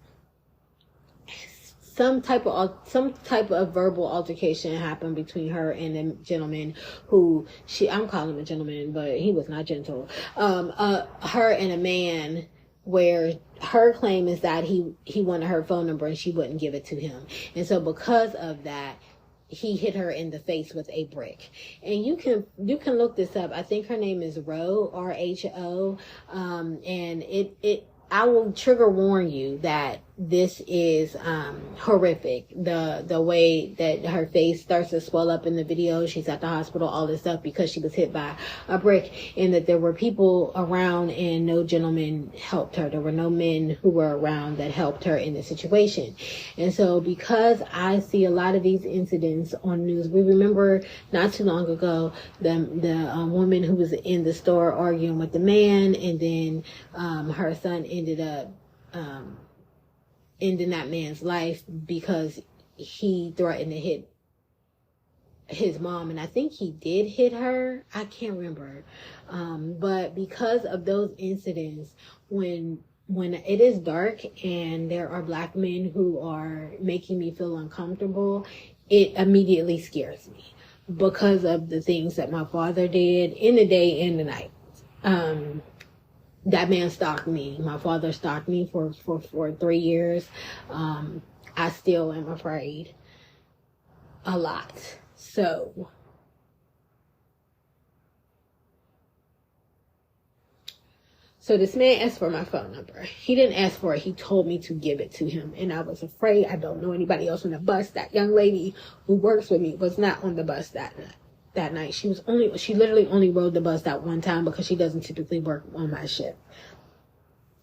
Some type of verbal altercation happened between her and a gentleman who I'm calling him a gentleman, but he was not gentle. Her and a man, where her claim is that he wanted her phone number and she wouldn't give it to him. And so because of that, he hit her in the face with a brick. And you can look this up. I think her name is Rho, RHO. And I will trigger warn you that this is horrific. The way that her face starts to swell up in the video, she's at the hospital, all this stuff, because she was hit by a brick, and that there were people around and no gentlemen helped her. There were no men who were around that helped her in the situation. And so because I see a lot of these incidents on news, we remember not too long ago the woman who was in the store arguing with the man, and then her son ended up ending that man's life because he threatened to hit his mom. And I think he did hit her. I can't remember. But because of those incidents, when it is dark and there are black men who are making me feel uncomfortable, it immediately scares me because of the things that my father did in the day and the night. That man stalked me. My father stalked me for 3 years. I still am afraid a lot. So this man asked for my phone number. He didn't ask for it. He told me to give it to him. And I was afraid. I don't know anybody else on the bus. That young lady who works with me was not on the bus that night. She literally only rode the bus that one time because she doesn't typically work on my shift.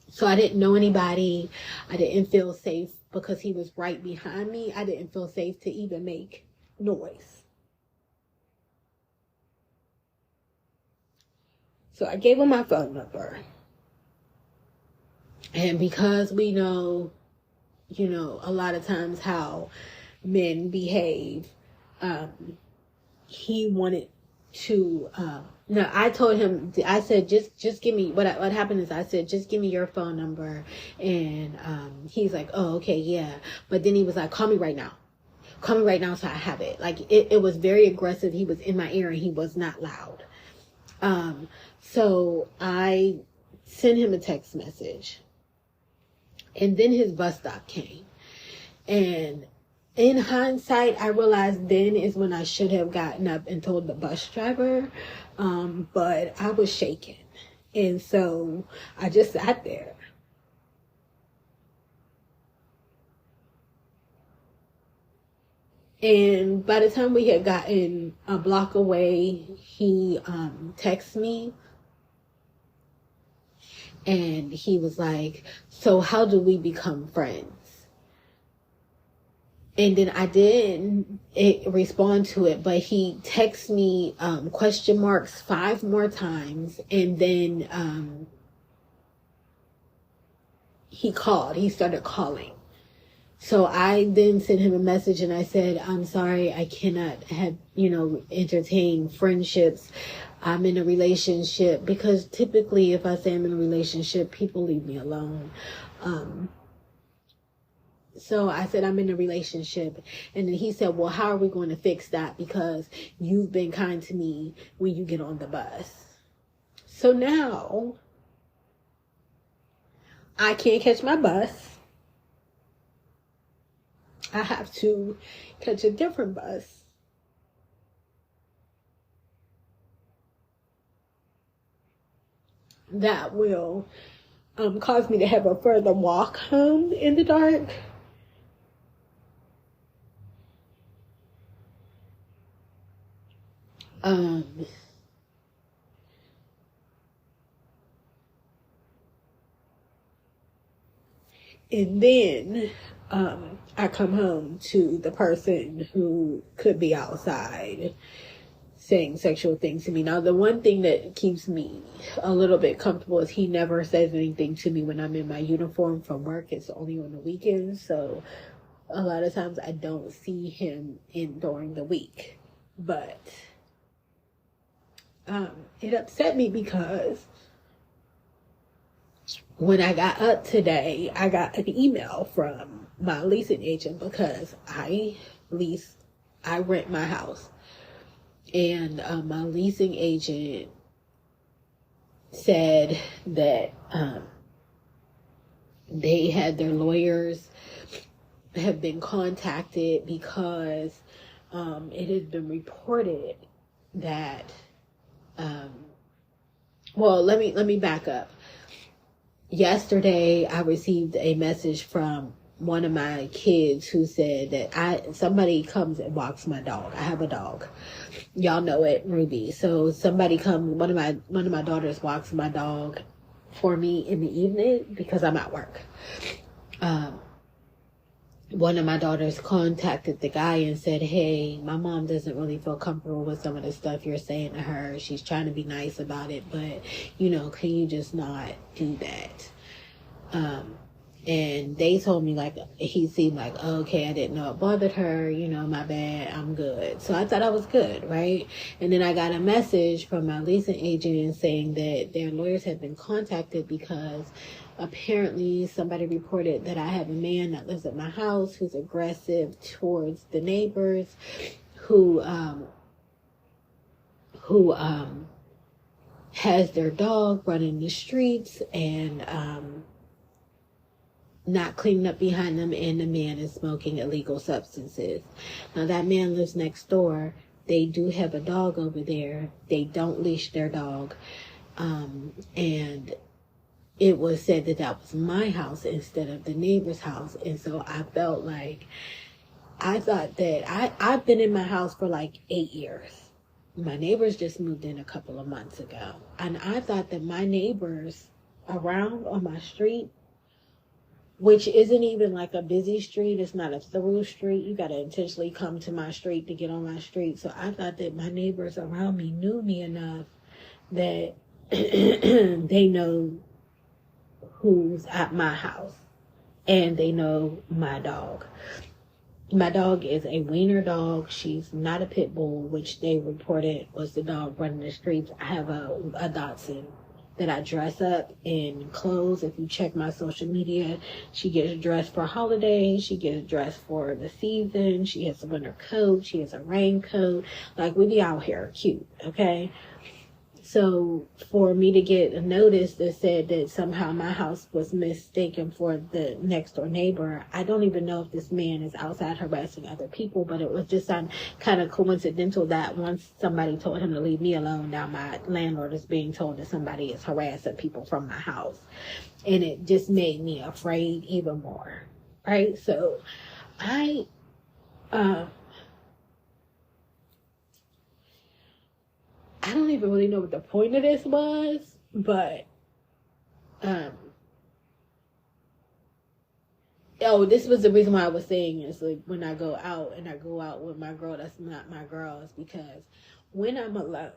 So I didn't know anybody. I didn't feel safe because he was right behind me. I didn't feel safe to even make noise. So I gave him my phone number. And because we know, a lot of times how men behave, he wanted to, no, I told him, I said, just give me, what happened is I said, just give me your phone number. And he's like, oh, okay, yeah. But then he was like, call me right now. Call me right now so I have it. Like, it was very aggressive. He was in my ear and he was not loud. So I sent him a text message. And then his bus stop came. And in hindsight, I realized then is when I should have gotten up and told the bus driver. But I was shaken. And so I just sat there. And by the time we had gotten a block away, he texted me. And he was like, so how do we become friends? And then I didn't respond to it, but he texted me question marks 5 more times. And then he started calling. So I then sent him a message and I said, I'm sorry, I cannot have, entertain friendships. I'm in a relationship, because typically if I say I'm in a relationship, people leave me alone. So I said, I'm in a relationship. And then he said, well, how are we going to fix that? Because you've been kind to me when you get on the bus. So now I can't catch my bus. I have to catch a different bus. That will cause me to have a further walk home in the dark. And then I come home to the person who could be outside saying sexual things to me. Now, the one thing that keeps me a little bit comfortable is he never says anything to me when I'm in my uniform from work. It's only on the weekends, so a lot of times I don't see him during the week. But it upset me because when I got up today, I got an email from my leasing agent because I rent my house. And my leasing agent said that they had their lawyers have been contacted because it has been reported that let me back up. Yesterday I received a message from one of my kids who said that somebody comes and walks my dog. I have a dog. Y'all know it, Ruby. So somebody comes, one of my daughters walks my dog for me in the evening because I'm at work. One of my daughters contacted the guy and said, hey, my mom doesn't really feel comfortable with some of the stuff you're saying to her. She's trying to be nice about it, but, can you just not do that? And they told me, he seemed like, oh, okay, I didn't know it bothered her, my bad, I'm good. So I thought I was good, right? And then I got a message from my leasing agent saying that their lawyers had been contacted because apparently somebody reported that I have a man that lives at my house who's aggressive towards the neighbors, who has their dog running the streets and not cleaning up behind them, and the man is smoking illegal substances. Now, that man lives next door. They do have a dog over there. They don't leash their dog. And it was said that was my house instead of the neighbor's house. And so I felt like, I thought that I've been in my house for 8 years. My neighbors just moved in a couple of months ago. And I thought that my neighbors around on my street, which isn't even a busy street. It's not a through street. You got to intentionally come to my street to get on my street. So I thought that my neighbors around me knew me enough that they know who's at my house and they know my dog. My dog is a wiener dog. She's not a pit bull, which they reported was the dog running the streets. I have a Dachshund that I dress up in clothes. If you check my social media, she gets dressed for holidays. She gets dressed for the season. She has a winter coat. She has a raincoat. We be out here cute, okay? So for me to get a notice that said that somehow my house was mistaken for the next door neighbor, I don't even know if this man is outside harassing other people, but it was just kind of coincidental that once somebody told him to leave me alone, now my landlord is being told that somebody is harassing people from my house. And it just made me afraid even more, right? So I don't even really know what the point of this was, but this was the reason why I was saying is when I go out and I go out with my girl that's not my girl, is because when I'm alone,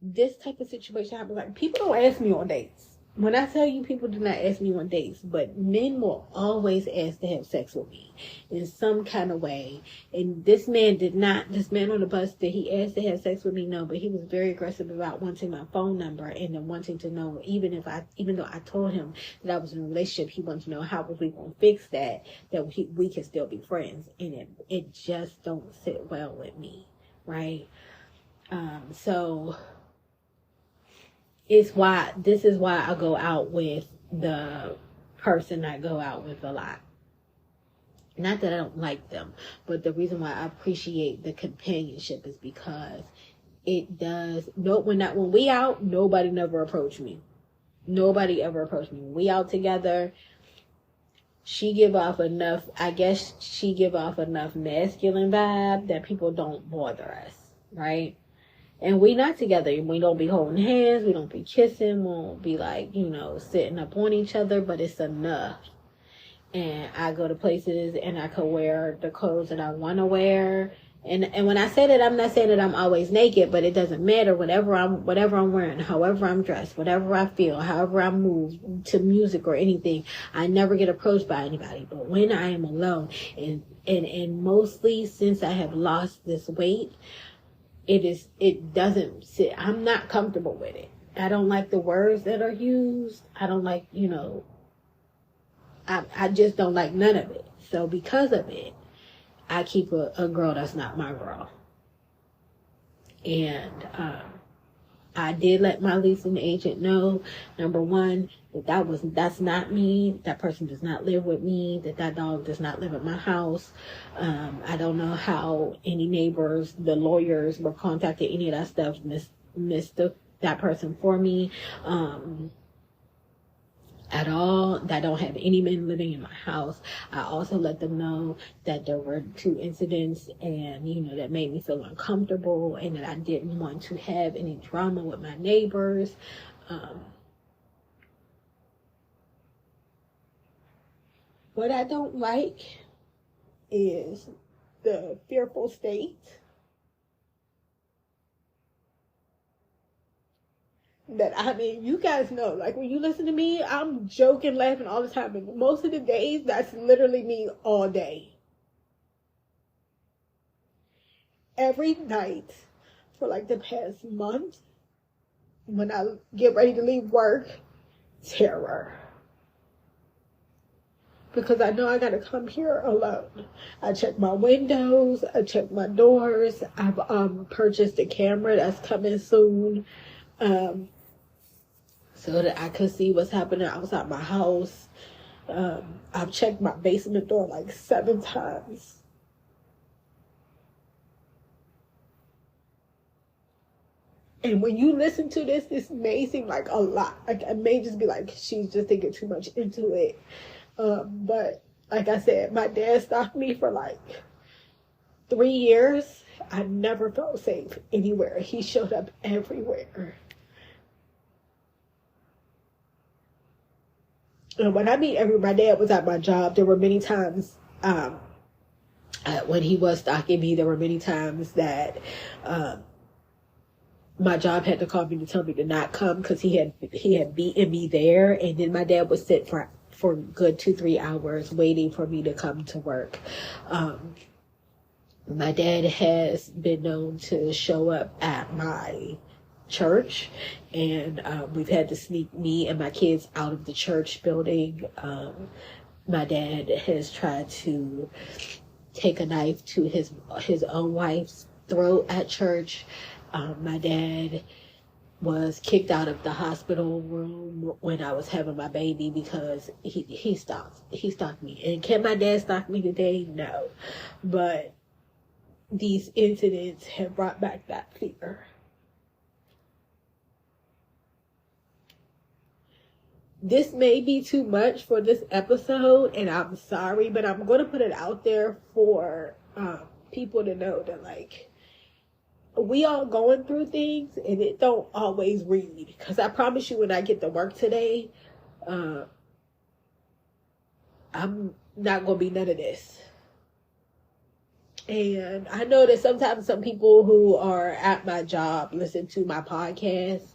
this type of situation happens. People don't ask me on dates. When I tell you, people do not ask me on dates, but men will always ask to have sex with me in some kind of way. And this man on the bus, did he ask to have sex with me? No, but he was very aggressive about wanting my phone number and then wanting to know, even though I told him that I was in a relationship, he wanted to know how was we going to fix that we can still be friends. And it just don't sit well with me, right? So this is why I go out with the person I go out with a lot. Not that I don't like them, but the reason why I appreciate the companionship is because it does. When we out, nobody never approached me. Nobody ever approached me. When we out together, she give off enough masculine vibe that people don't bother us, right? And we not together. We don't be holding hands. We don't be kissing. We won't be sitting up on each other. But it's enough and I go to places and I could wear the clothes that I want to wear. And when I say that, I'm not saying that I'm always naked, but it doesn't matter. Whatever I'm wearing, however I'm dressed, whatever I feel, however I move to music or anything, I never get approached by anybody. But when I am alone, and mostly since I have lost this weight, it doesn't sit. I'm not comfortable with it. I don't like the words that are used. I don't like, I just don't like none of it. So because of it, I keep a girl that's not my girl. And I did let my leasing agent know, number one, that's not me. That person does not live with me. That dog does not live at my house. I don't know how any neighbors, the lawyers were contacted, any of that stuff, missed that person for me. At all. I don't have any men living in my house. I also let them know that there were 2 incidents and, that made me feel uncomfortable and that I didn't want to have any drama with my neighbors. What I don't like is the fearful state that you guys know, like when you listen to me, I'm joking, laughing all the time. And most of the days, that's literally me all day. Every night for like the past month, when I get ready to leave work, terror. Because I know I gotta come here alone. I check my windows, I check my doors. I've purchased a camera that's coming soon. So that I could see what's happening outside my house. I've checked my basement door like 7 times. And when you listen to this may seem like a lot. Like, it may just be like, she's just thinking too much into it. But like I said, my dad stalked me for like 3 years. I never felt safe anywhere. He showed up everywhere. And when I mean my dad was at my job. There were many times when he was stalking me, there were many times that my job had to call me to tell me to not come because he had beaten me there. And then my dad would sit for good 2-3 hours waiting for me to come to work. My dad has been known to show up at my church, and we've had to sneak me and my kids out of the church building. My dad has tried to take a knife to his own wife's throat at church. My dad was kicked out of the hospital room when I was having my baby because he stalked me. And can my dad stalk me today? No. But these incidents have brought back that fear. This may be too much for this episode, and I'm sorry, but I'm going to put it out there for people to know that, like, we all going through things, and it don't always read. Because I promise you, when I get to work today, I'm not going to be none of this. And I know that sometimes some people who are at my job listen to my podcast.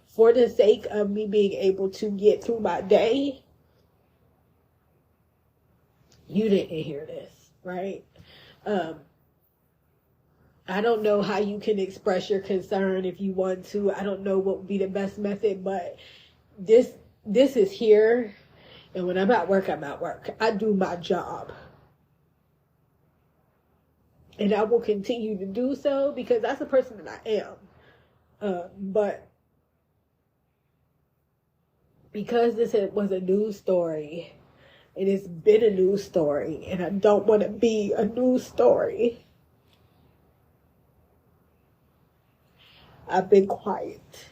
For the sake of me being able to get through my day, you didn't hear this, right? I don't know how you can express your concern if you want to. I don't know what would be the best method, but this is here. And when I'm at work, I'm at work. I do my job. And I will continue to do so because that's the person that I am. But because this was a news story, and it's been a news story, and I don't want to be a news story, I've been quiet.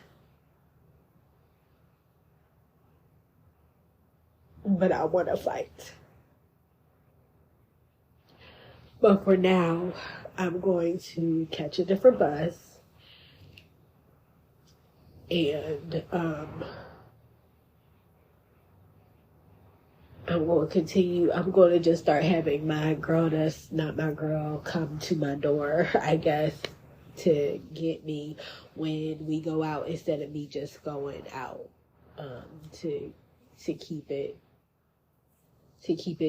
But I want to fight. But for now, I'm going to catch a different bus. And I'm going to continue. I'm going to just start having my girl that's not my girl come to my door, I guess, to get me when we go out instead of me just going out, to keep it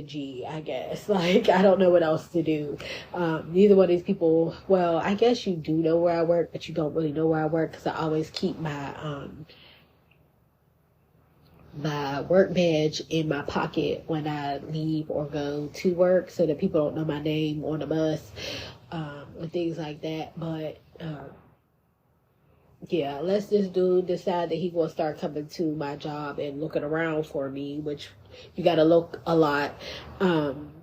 G, I guess. Like, I don't know what else to do. Neither one of these people, well, I guess you do know where I work, but you don't really know where I work, because I always keep my my work badge in my pocket when I leave or go to work, so that people don't know my name on the bus, and things like that. But yeah, unless this dude decide that he gonna start coming to my job and looking around for me, which you gotta look a lot, I'm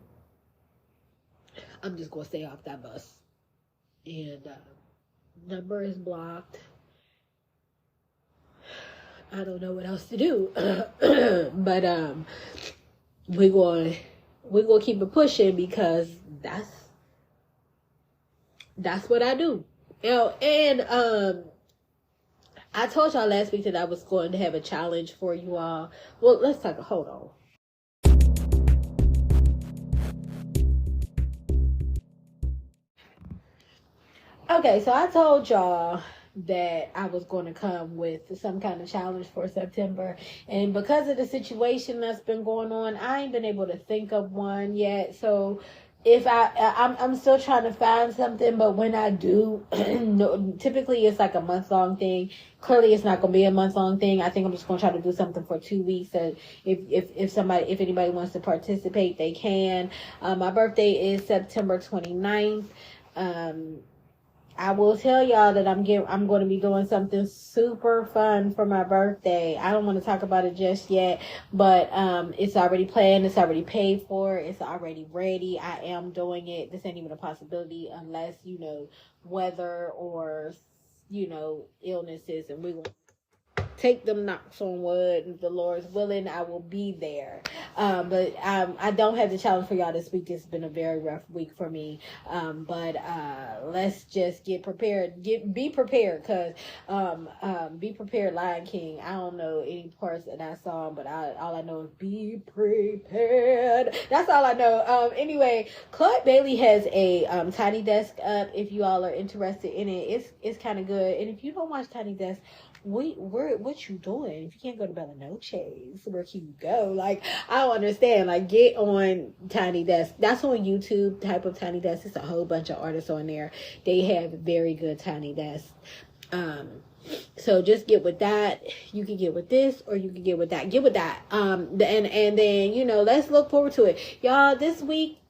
just gonna stay off that bus. And number is blocked. I don't know what else to do. But we're gonna keep it pushing, because that's what I do. You know, and I told y'all last week that I was going to have a challenge for you all. Well, let's talk. Hold on. Okay, so I told y'all that I was going to come with some kind of challenge for September, and because of the situation that's been going on, I ain't been able to think of one yet. So if I'm still trying to find something, but when I do, no, typically it's like a month-long thing. Clearly it's not going to be a month-long thing. I think I'm just going to try to do something for 2 weeks. So if anybody wants to participate, they can. My birthday is September 29th. I will tell y'all that I'm going to be doing something super fun for my birthday. I don't want to talk about it just yet, but it's already planned. It's already paid for. It's already ready. I am doing it. This ain't even a possibility unless, weather or, illnesses, and we're going to take them knocks on wood. If the Lord's willing, I will be there. But I don't have the challenge for y'all this week. It's been a very rough week for me. But let's just get prepared. Be prepared, because be prepared, Lion King. I don't know any parts of that song, but all I know is be prepared. That's all I know. Anyway, Claude Bailey has a Tiny Desk up. If you all are interested in it, it's kind of good. And if you don't watch Tiny Desk, what you doing? If you can't go to Bella Noche's, where can you go? Like, I don't understand. Like, get on Tiny Desk. That's on YouTube, type of Tiny Desk. It's a whole bunch of artists on there. They have very good Tiny Desks. So just get with that. You can get with this, or you can get with that. Get with that. And then, let's look forward to it. Y'all, this week,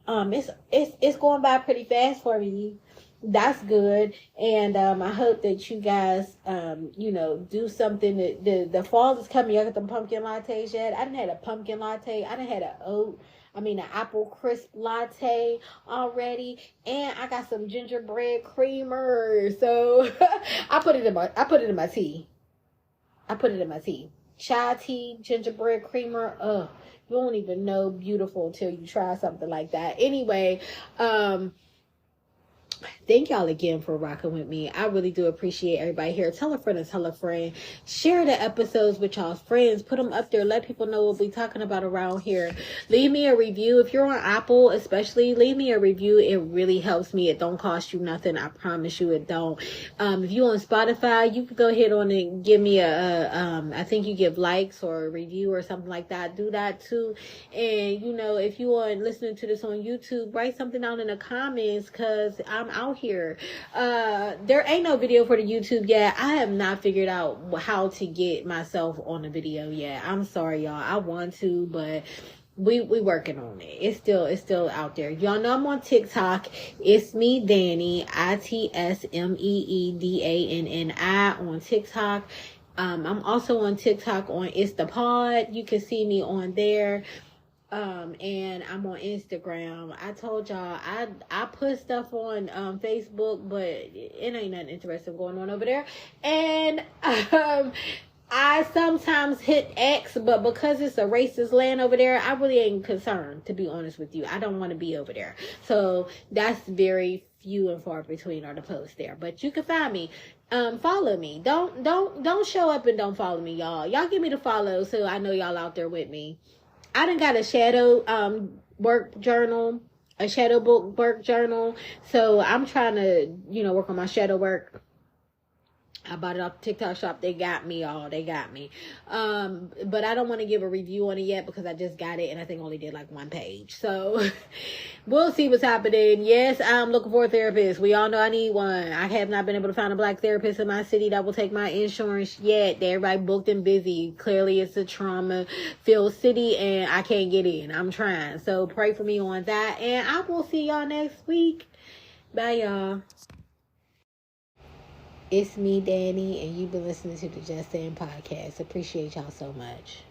it's going by pretty fast for me. That's good. And I hope that you guys do something. The fall is coming. Y'all got them pumpkin lattes yet? I done had a pumpkin latte. I done had an apple crisp latte already, and I got some gingerbread creamer. So I put it in my tea. Chai tea, gingerbread creamer. You don't even know beautiful till you try something like that. Anyway, thank y'all again for rocking with me. I really do appreciate everybody here. Tell a friend and tell a friend. Share the episodes with y'all's friends. Put them up there. Let people know what we're talking about around here. Leave me a review. If you're on Apple, especially, leave me a review. It really helps me. It don't cost you nothing. I promise you it don't. If you're on Spotify, you can go ahead on and give me I think you give likes or a review or something like that. Do that too. And, if you are listening to this on YouTube, write something down in the comments, because I'm out here. There ain't no video for the YouTube yet. I have not figured out how to get myself on the video yet. I'm sorry, y'all. I want to, but we working on it. It's still out there. Y'all know I'm on TikTok. It's me, Danny, ITSMEEDANNI on TikTok. I'm also on TikTok on It's the Pod. You can see me on there. And I'm on Instagram. I told y'all I put stuff on Facebook, but it ain't nothing interesting going on over there. And I sometimes hit X, but because it's a racist land over there, I really ain't concerned, to be honest with you. I don't want to be over there. So that's very few and far between are the posts there. But you can find me. Follow me. Don't show up and don't follow me, y'all. Y'all give me the follow so I know y'all out there with me. I done got a shadow work journal, a shadow book work journal. So I'm trying to, work on my shadow work. I bought it off the TikTok shop. They got me, y'all. They got me. But I don't want to give a review on it yet because I just got it and I think only did like 1 page. So we'll see what's happening. Yes, I'm looking for a therapist. We all know I need one. I have not been able to find a black therapist in my city that will take my insurance yet. They're everybody booked and busy. Clearly it's a trauma-filled city and I can't get in. I'm trying. So pray for me on that. And I will see y'all next week. Bye, y'all. It's me, Danny, and you've been listening to the JusSayin podcast. Appreciate y'all so much.